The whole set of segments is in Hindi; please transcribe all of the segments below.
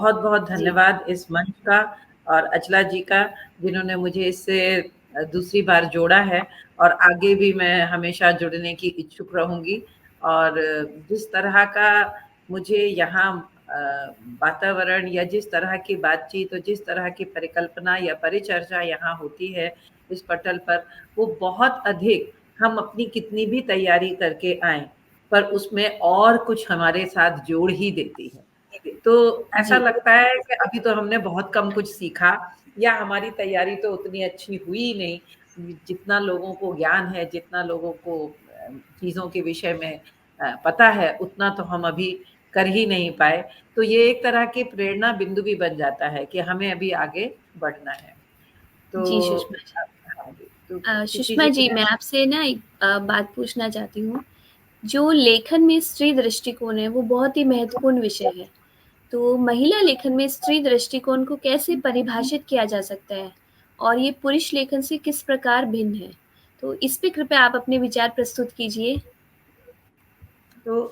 बहुत बहुत जी। धन्यवाद इस मंच का और अचला जी का, जिन्होंने मुझे इससे दूसरी बार जोड़ा है, और आगे भी मैं हमेशा जुड़ने की इच्छुक रहूंगी। और जिस तरह का मुझे यहाँ वातावरण या जिस तरह की बातचीत और जिस तरह की परिकल्पना या परिचर्चा यहाँ होती है इस पटल पर, वो बहुत अधिक हम अपनी कितनी भी तैयारी करके आए, पर उसमें और कुछ हमारे साथ जोड़ ही देती है। तो ऐसा जी। लगता है कि अभी तो हमने बहुत कम कुछ सीखा, या हमारी तैयारी तो उतनी अच्छी हुई नहीं, जितना लोगों को ज्ञान है, जितना लोगों को चीज़ों के विषय में पता है, उतना तो हम अभी कर ही नहीं पाए। तो ये एक तरह की प्रेरणा बिंदु भी बन जाता है कि हमें अभी आगे बढ़ना है। जी तो सुषमा हाँ जी, तो जी। किसी सुषमा जी जी, मैं आपसे ना एक बात पूछना चाहती हूँ। जो लेखन में स्त्री दृष्टिकोण है, वो बहुत ही महत्वपूर्ण विषय है। तो महिला लेखन में स्त्री दृष्टिकोण को कैसे परिभाषित किया जा सकता है? और ये पुरुष लेखन से किस प्रकार भिन्न है? तो इस पे कृपया आप अपने विचार प्रस्तुत कीजिए। तो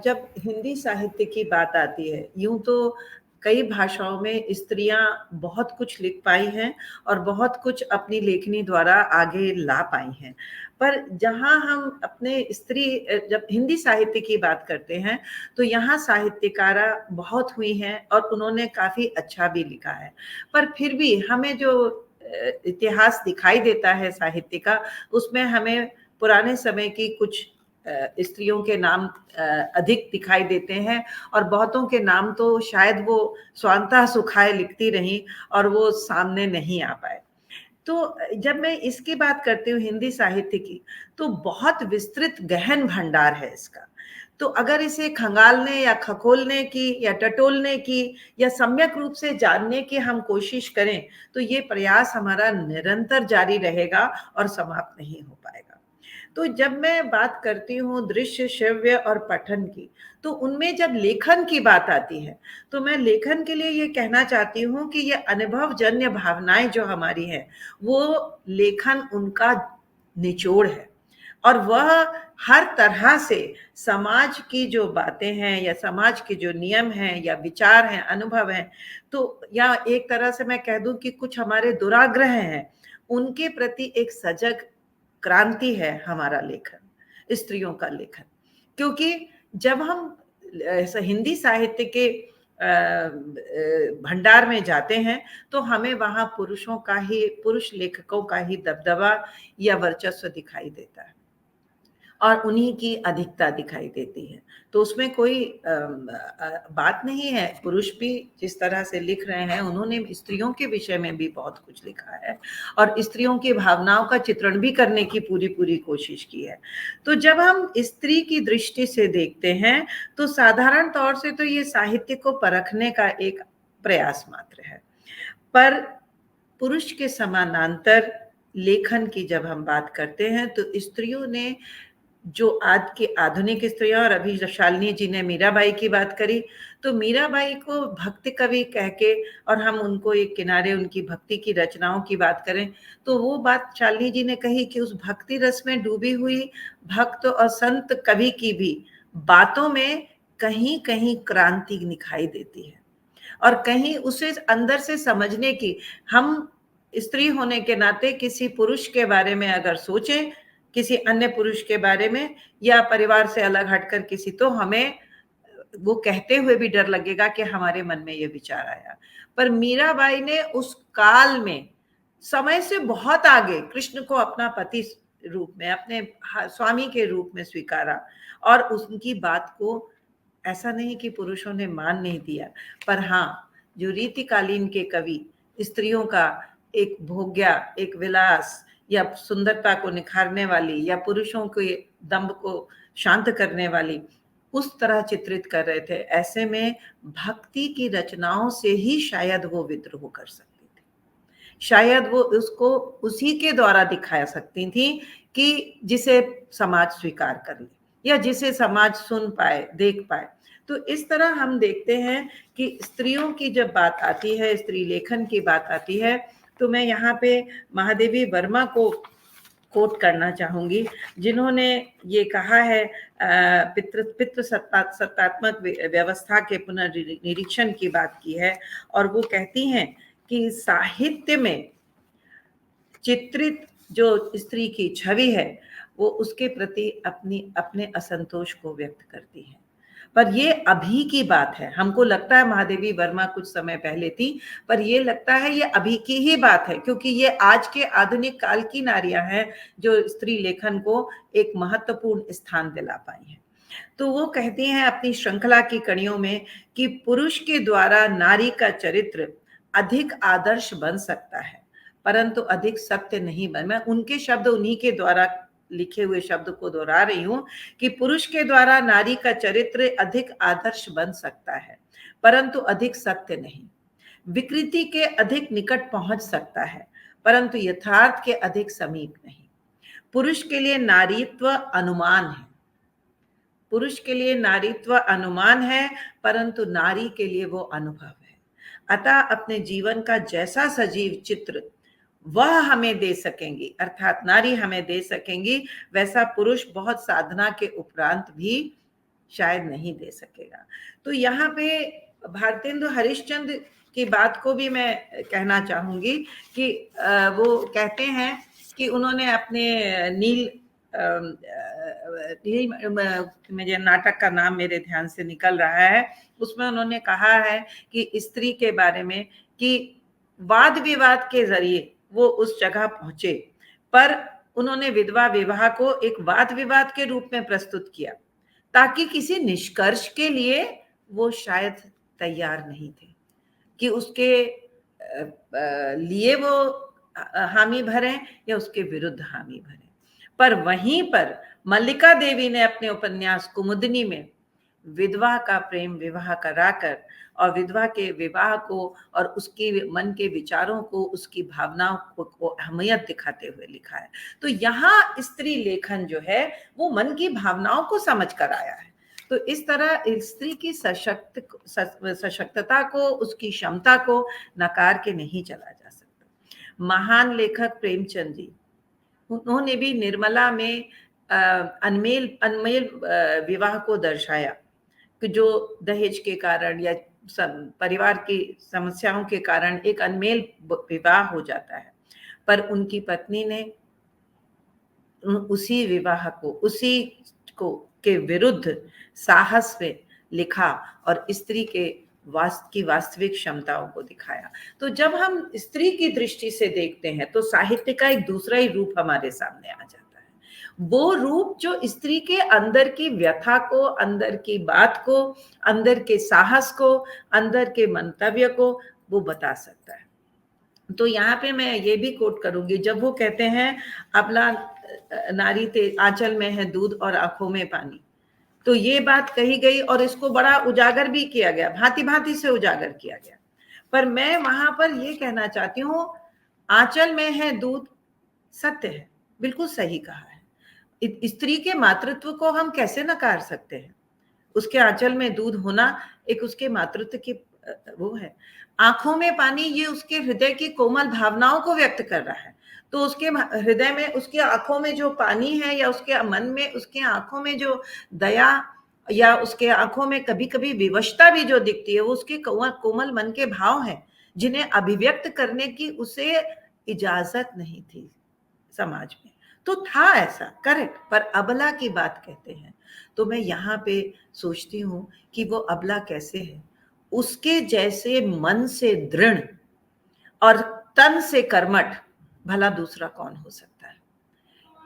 जब हिंदी साहित्य की बात आती है, यूं तो कई भाषाओं में स्त्रियां बहुत कुछ लिख पाई हैं और बहुत कुछ अपनी लेखनी द्वारा आगे ला पाई हैं, पर जहां हम अपने स्त्री जब हिंदी साहित्य की बात करते हैं, तो यहाँ साहित्यकारा बहुत हुई हैं और उन्होंने काफी अच्छा भी लिखा है। पर फिर भी हमें जो इतिहास दिखाई देता है साहित्य का, उसमें हमें पुराने समय की कुछ स्त्रियों के नाम अधिक दिखाई देते हैं, और बहुतों के नाम तो शायद वो स्वांतः सुखाए लिखती रहीं और वो सामने नहीं आ पाए। तो जब मैं इसकी बात करती हूँ हिंदी साहित्य की, तो बहुत विस्तृत गहन भंडार है इसका। तो अगर इसे खंगालने या खखोलने की या टटोलने की या सम्यक रूप से जानने की हम कोशिश करें, तो ये प्रयास हमारा निरंतर जारी रहेगा और समाप्त नहीं हो पाएगा। तो जब मैं बात करती हूँ दृश्य, श्रव्य और पठन की, तो उनमें जब लेखन की बात आती है, तो मैं लेखन के लिए ये कहना चाहती हूँ कि ये अनुभवजन्य भावनाएं जो हमारी हैं, वो लेखन उनका निचोड़ है, और वह हर तरह से समाज की जो बातें हैं या समाज के जो नियम हैं या विचार हैं, अनुभव हैं, तो या एक तरह से मैं कह दूं कि कुछ हमारे दुराग्रह हैं, उनके प्रति एक सजग क्रांति है हमारा लेखन, स्त्रियों का लेखन। क्योंकि जब हम हिंदी साहित्य के भंडार में जाते हैं, तो हमें वहां पुरुष लेखकों का ही दबदबा या वर्चस्व दिखाई देता है और उन्हीं की अधिकता दिखाई देती है। तो उसमें कोई बात नहीं है, पुरुष भी जिस तरह से लिख रहे हैं, उन्होंने स्त्रियों के विषय में भी बहुत कुछ लिखा है और स्त्रियों की भावनाओं का चित्रण भी करने की पूरी कोशिश की है। तो जब हम स्त्री की दृष्टि से देखते हैं, तो साधारण तौर से तो ये साहित्य को परखने का एक प्रयास मात्र है, पर पुरुष के समानांतर लेखन की जब हम बात करते हैं, तो स्त्रियों ने जो आज की आधुनिक स्त्रियां, और अभी शालिनी जी ने मीराबाई की बात करी, तो मीराबाई को भक्ति कवि कह के, और हम उनको एक किनारे उनकी भक्ति की रचनाओं की बात करें, तो वो बात शालिनी जी ने कही कि उस भक्ति रस में डूबी हुई भक्त और संत कवि की भी बातों में कहीं कहीं क्रांति दिखाई देती है, और कहीं उसे अंदर से समझने की, हम स्त्री होने के नाते किसी पुरुष के बारे में अगर सोचें, किसी अन्य पुरुष के बारे में या परिवार से अलग हटकर किसी, तो हमें वो कहते हुए भी डर लगेगा कि हमारे मन में ये विचार आया। पर मीराबाई ने उस काल में समय से बहुत आगे कृष्ण को अपना पति रूप में, अपने स्वामी के रूप में स्वीकारा, और उनकी बात को ऐसा नहीं कि पुरुषों ने मान नहीं दिया, पर हाँ, जो रीतिकालीन के कवि स्त्रियों का एक भोग्या, एक विलास या सुंदरता को निखारने वाली या पुरुषों के दंभ को शांत करने वाली, उस तरह चित्रित कर रहे थे। ऐसे में भक्ति की रचनाओं से ही शायद वो विद्रोह कर सकती थी, शायद वो उसको उसी के द्वारा दिखा सकती थी कि जिसे समाज स्वीकार कर ले या जिसे समाज सुन पाए, देख पाए। तो इस तरह हम देखते हैं कि स्त्रियों की जब बात आती है, स्त्री लेखन की बात आती है, तो मैं यहाँ पे महादेवी वर्मा को कोट करना चाहूंगी, जिन्होंने ये कहा है, पितृ सत्तात्मक व्यवस्था के पुनर्निरीक्षण की बात की है, और वो कहती हैं कि साहित्य में चित्रित जो स्त्री की छवि है वो उसके प्रति अपने असंतोष को व्यक्त करती है। पर ये अभी की बात है, हमको लगता है महादेवी वर्मा कुछ समय पहले थी, पर ये लगता है ये अभी की ही बात है, क्योंकि ये आज के आधुनिक काल की नारियां हैं जो स्त्री लेखन को एक महत्वपूर्ण स्थान दिला पाई हैं। तो वो कहती हैं अपनी श्रृंखला की कड़ियों में कि पुरुष के द्वारा नारी का चरित्र अधिक आदर्श बन सकता है, परंतु अधिक सत्य नहीं बन। मैं उनके शब्द, उन्हीं के द्वारा लिखे हुए शब्द को दोहरा रही हूं कि पुरुष के द्वारा नारी का चरित्र अधिक आदर्श बन सकता है, परंतु अधिक सत्य नहीं। विकृति के अधिक निकट पहुंच सकता है, परंतु यथार्थ के अधिक समीप नहीं। पुरुष के लिए नारीत्व अनुमान है, पुरुष के लिए नारीत्व अनुमान है, परंतु नारी के लिए वो अनुभव है। अतः अपने जीवन का जैसा सजीव चित्र वह हमें दे सकेंगी, अर्थात नारी हमें दे सकेंगी, वैसा पुरुष बहुत साधना के उपरांत भी शायद नहीं दे सकेगा। तो यहाँ पे भारतेंदु हरिश्चंद्र की बात को भी मैं कहना चाहूंगी कि वो कहते हैं कि उन्होंने अपने मुझे नाटक का नाम मेरे ध्यान से निकल रहा है, उसमें उन्होंने कहा है कि स्त्री के बारे में कि वाद विवाद के जरिए वो उस जगह पहुंचे, पर उन्होंने विधवा विवाह को एक वाद विवाद के रूप में प्रस्तुत किया, ताकि किसी निष्कर्ष के लिए वो शायद तैयार नहीं थे कि उसके लिए वो हामी भरे या उसके विरुद्ध हामी भरे। पर वहीं पर मल्लिका देवी ने अपने उपन्यास कुमुदिनी में विधवा का प्रेम विवाह कराकर और विधवा के विवाह को और उसके मन के विचारों को, उसकी भावनाओं को अहमियत दिखाते हुए लिखा है। तो यहाँ स्त्री लेखन जो है वो मन की भावनाओं को समझ कर आया है। तो इस तरह स्त्री की सशक्तता को, उसकी क्षमता को नकार के नहीं चला जा सकता। महान लेखक प्रेमचंद जी, उन्होंने भी निर्मला में अनमेल विवाह को दर्शाया कि जो दहेज के कारण या परिवार की समस्याओं के कारण एक अनमेल विवाह हो जाता है, पर उनकी पत्नी ने उसी विवाह को, उसी को के विरुद्ध साहस में लिखा और स्त्री के की वास्तविक क्षमताओं को दिखाया। तो जब हम स्त्री की दृष्टि से देखते हैं तो साहित्य का एक दूसरा ही रूप हमारे सामने आ जाता है। वो रूप जो स्त्री के अंदर की व्यथा को, अंदर की बात को, अंदर के साहस को, अंदर के मंतव्य को वो बता सकता है। तो यहाँ पे मैं ये भी कोट करूंगी, जब वो कहते हैं अबला नारी आंचल में है दूध और आंखों में पानी, तो ये बात कही गई और इसको बड़ा उजागर भी किया गया, भांति भांति से उजागर किया गया। पर मैं वहां पर ये कहना चाहती हूँ, आंचल में है दूध सत्य है, बिल्कुल सही कहा है। स्त्री के मातृत्व को हम कैसे नकार सकते हैं? उसके आंचल में दूध होना एक उसके मातृत्व की वो है। आंखों में पानी, ये उसके हृदय की कोमल भावनाओं को व्यक्त कर रहा है। तो उसके हृदय में, उसकी आंखों में जो पानी है या उसके मन में, उसके आंखों में जो दया या उसके आंखों में कभी कभी विवशता भी जो दिखती है, वो उसके कोमल मन के भाव हैं जिन्हें अभिव्यक्त करने की उसे इजाजत नहीं थी समाज में। तो था ऐसा, करेक्ट, पर अबला की बात कहते हैं। तो मैं यहाँ पे सोचती हूँ कि वो अबला कैसे है, उसके जैसे मन से दृढ़ और तन से कर्मठ भला दूसरा कौन हो सकता है।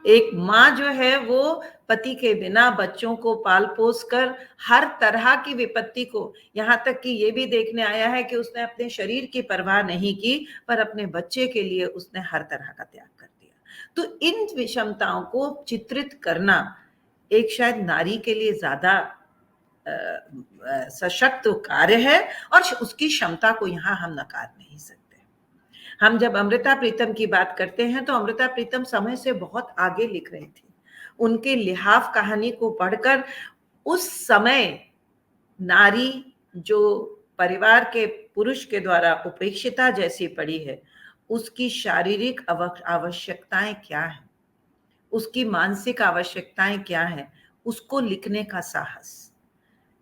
एक माँ जो है वो पति के बिना बच्चों को पाल पोस कर हर तरह की विपत्ति को, यहाँ तक कि ये भी देखने आया है कि उसने अपने शरीर की परवाह नहीं की, पर अपने बच्चे के लिए उसने हर तरह का त्याग कर दिया। तो इन विषमताओं को चित्रित करना एक शायद नारी के लिए ज्यादा सशक्त कार्य है और उसकी क्षमता को यहाँ हम नकार नहीं सकते। हम जब अमृता प्रीतम की बात करते हैं तो अमृता प्रीतम समय से बहुत आगे लिख रही थी। उनके लिहाफ कहानी को पढ़कर उस समय नारी जो परिवार के पुरुष के द्वारा उपेक्षिता जैसी पड़ी है, उसकी शारीरिक आवश्यकताएं क्या है, उसकी मानसिक आवश्यकताएं क्या हैं, उसको लिखने का साहस।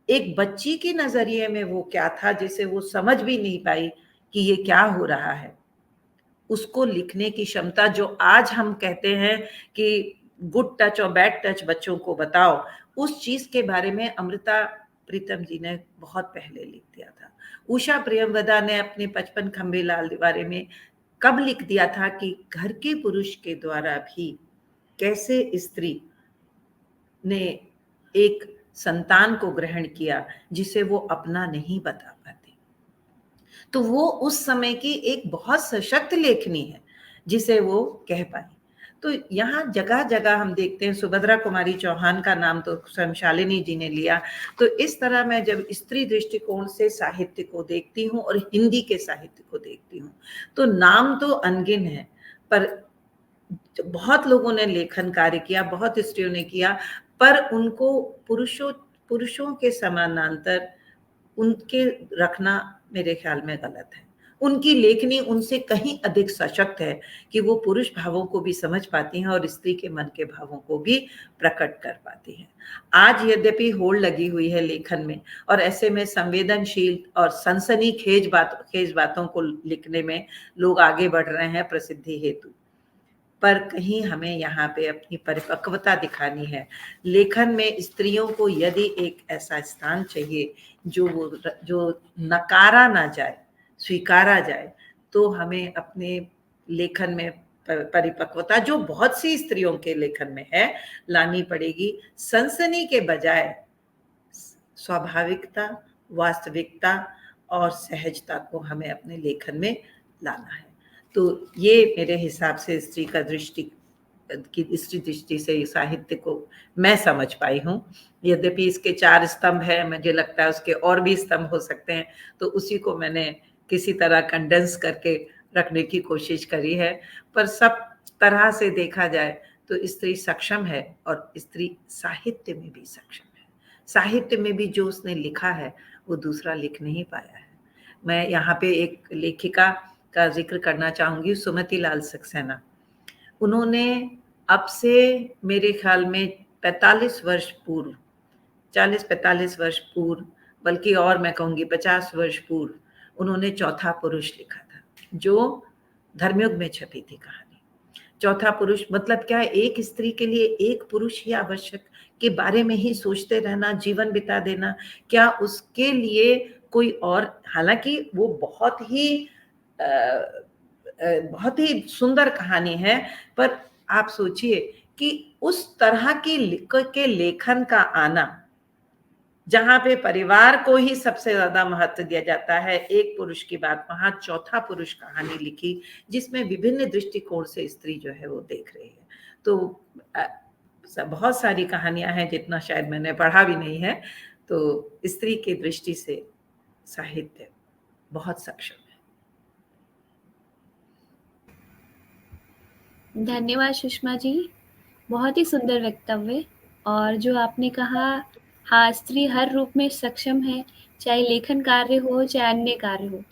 एक बच्ची के नजरिए में वो क्या था जिसे वो समझ भी नहीं पाई कि ये क्या हो रहा है, उसको लिखने की क्षमता, जो आज हम कहते हैं कि गुड टच और बैड टच बच्चों को बताओ, उस चीज के बारे में अमृता प्रीतम जी ने बहुत पहले लिख दिया था। उषा प्रियंवदा ने अपने 55 खंबे लाल दीवारे में कब लिख दिया था कि घर के पुरुष के द्वारा भी कैसे स्त्री ने एक संतान को ग्रहण किया जिसे वो अपना नहीं बता पाती। तो वो उस समय की एक बहुत सशक्त लेखनी है जिसे वो कह पाई। तो यहाँ जगह जगह हम देखते हैं, सुभद्रा कुमारी चौहान का नाम तो स्वयं शालिनी जी ने लिया। तो इस तरह मैं जब स्त्री दृष्टिकोण से साहित्य को देखती हूँ और हिंदी के साहित्य को देखती हूँ, तो नाम तो अनगिन है, पर बहुत लोगों ने लेखन कार्य किया, बहुत स्त्रियों ने किया, पर उनको पुरुषों के समानांतर उनके रखना मेरे ख्याल में गलत है। उनकी लेखनी उनसे कहीं अधिक सशक्त है कि वो पुरुष भावों को भी समझ पाती हैं और स्त्री के मन के भावों को भी प्रकट कर पाती हैं। आज यद्यपि होड़ लगी हुई है लेखन में, और ऐसे में संवेदनशील और सनसनीखेज बातों को लिखने में लोग आगे बढ़ रहे हैं प्रसिद्धि हेतु, पर कहीं हमें यहाँ पे अपनी परिपक्वता दिखानी है। लेखन में स्त्रियों को यदि एक ऐसा स्थान चाहिए जो नकारा ना जाए, स्वीकारा जाए, तो हमें अपने लेखन में परिपक्वता, जो बहुत सी स्त्रियों के लेखन में है, लानी पड़ेगी। सनसनी के बजाय स्वाभाविकता, वास्तविकता और सहजता को हमें अपने लेखन में लाना है। तो ये मेरे हिसाब से स्त्री दृष्टि से साहित्य को मैं समझ पाई हूँ। यद्यपि इसके 4 स्तंभ है, मुझे लगता है उसके और भी स्तंभ हो सकते हैं, तो उसी को मैंने किसी तरह कंडेंस करके रखने की कोशिश करी है। पर सब तरह से देखा जाए तो स्त्री सक्षम है और स्त्री साहित्य में भी सक्षम है। साहित्य में भी जो उसने लिखा है वो दूसरा लिख नहीं पाया है। मैं यहाँ पे एक लेखिका का जिक्र करना चाहूंगी, सुमति लाल सक्सेना। उन्होंने अब से मेरे ख्याल में 45 वर्ष पूर्व, 40-45 वर्ष पूर्व, बल्कि और मैं कहूंगी 50 वर्ष पूर्व, उन्होंने चौथा पुरुष लिखा था, जो धर्मयुग में छपी थी कहानी। चौथा पुरुष मतलब क्या है? एक स्त्री के लिए एक पुरुष ही आवश्यक, के बारे में ही सोचते रहना, जीवन बिता देना, क्या उसके लिए कोई और? हालांकि वो बहुत ही सुंदर कहानी है, पर आप सोचिए कि उस तरह के लेखन का आना, जहां पे परिवार को ही सबसे ज्यादा महत्व दिया जाता है, एक पुरुष की बात, वहां चौथा पुरुष कहानी लिखी जिसमें विभिन्न दृष्टिकोण से स्त्री जो है वो देख रही है। तो बहुत सारी कहानियां हैं, जितना शायद मैंने पढ़ा भी नहीं है। तो स्त्री की दृष्टि से साहित्य बहुत सक्षम है। धन्यवाद सुषमा जी, बहुत ही सुंदर वक्तव्य। और जो आपने कहा, हाँ, स्त्री हर रूप में सक्षम है, चाहे लेखन कार्य हो चाहे अन्य कार्य हो।